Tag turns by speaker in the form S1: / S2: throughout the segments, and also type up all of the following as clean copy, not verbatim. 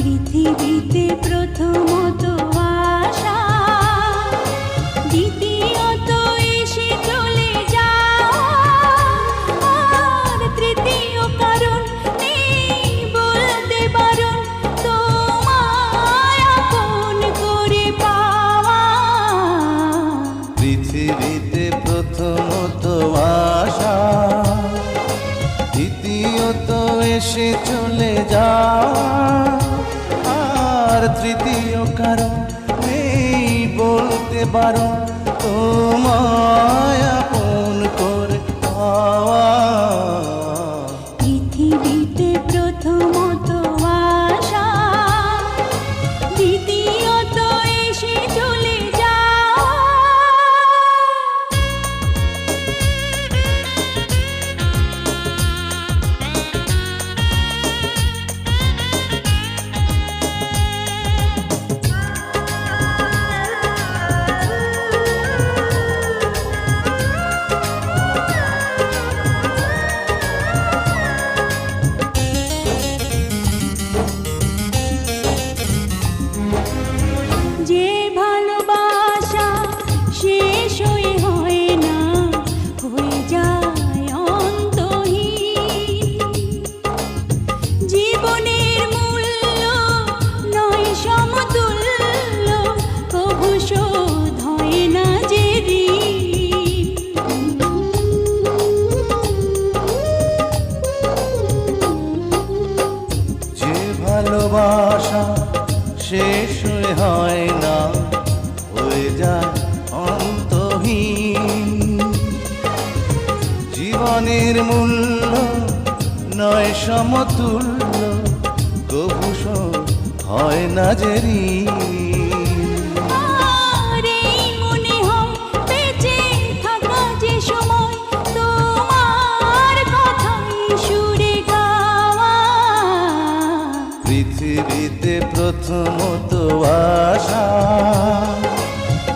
S1: পৃথিবীতে প্রথমত আশা, দ্বিতীয়ত এসে চলে যাওয়া, আর তৃতীয় কারণ নেই বলতে বারণ তোমায় আপন করে পাওয়া।
S2: পৃথিবীতে প্রথমত আশা, দ্বিতীয়ত এসে চলে যাওয়া, আর তৃতীয় কারণ নেই বলতে বারণ তোমায় আপন করে পাওয়া।
S1: পৃথিবীতে প্রথমত আশা, দ্বিতীয়ত এসে চলে যাওয়া। যে ভালোবাসা শেষ হয়ে হয় না, হয়ে যায় অন্তহীন। জীবনের মূল্য নয় সমতুল্য, কভু শোধ হয় না যে ঋণ।
S2: যে ভালোবাসা শেষ হয়ে হয় না, হয়ে যায় অন্তহীন। জীবনের মূল্য নয় সমতুল্য, কভু শোধ হয় না যে ঋণ।
S1: আর এই মনে হয় বেঁচে থাকা যে সময় তোমার কথাই সুরে গাওয়া।
S2: পৃথিবীতে প্রথমত আশা,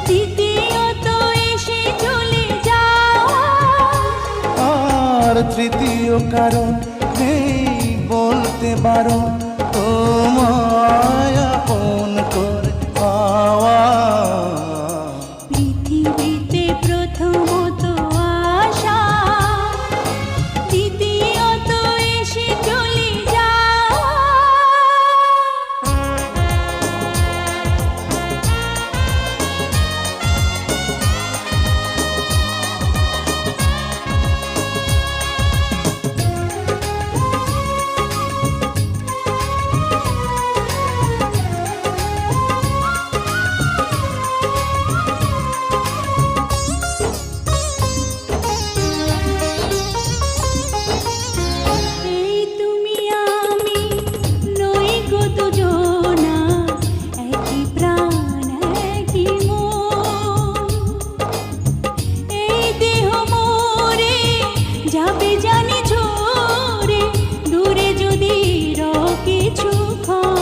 S1: দ্বিতীয়ত এসে চলে যাওয়া,
S2: আর তৃতীয় কারণ নেই বলতে বারণ তোমায় আপন করে পাওয়া।
S1: পৃথিবীতে প্রথমত আশা, দ্বিতীয়ত এসে চলে যাওয়া। এই তুমি আমি নই গো দুজনা, একই প্রাণ একই মন। এই দেহ মোরে যাবে জানি ঝরে, দূরে যদি রও কিছুক্ষণ।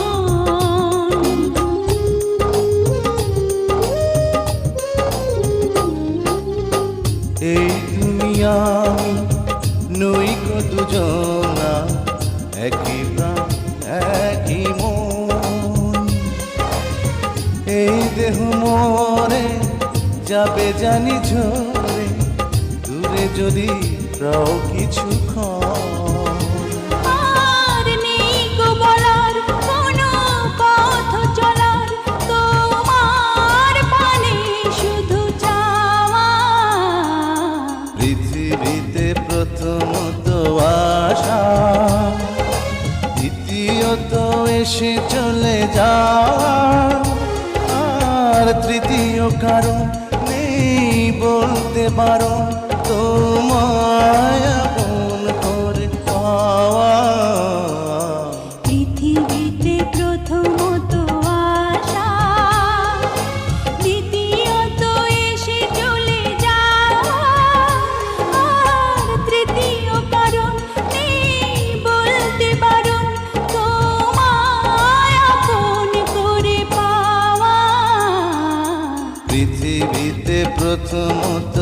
S2: এই তুমি আমি নই গো দুজনা, একই প্রাণ একই মন। এই দেহ মোরে যাবে জানি ঝরে, দূরে যদি রও কিছুক্ষণ।
S1: আর নেই গো বলার কোনো পথ চলার, তোমার পানে শুধু চাওয়া।
S2: পৃথিবীতে প্রথমত আশা, দ্বিতীয়ত এসে চলে যাওয়া, আর তৃতীয় কারণ নেই বলতে বারণ তোমায় আপন করে পাওয়া।
S1: পৃথিবীতে প্রথমত আশা, দ্বিতীয়ত এসে চলে যাওয়া, আর তৃতীয় কারণ নেই বলতে বারণ তোমায় আপন করে পাওয়া।
S2: পৃথিবীতে প্রথমত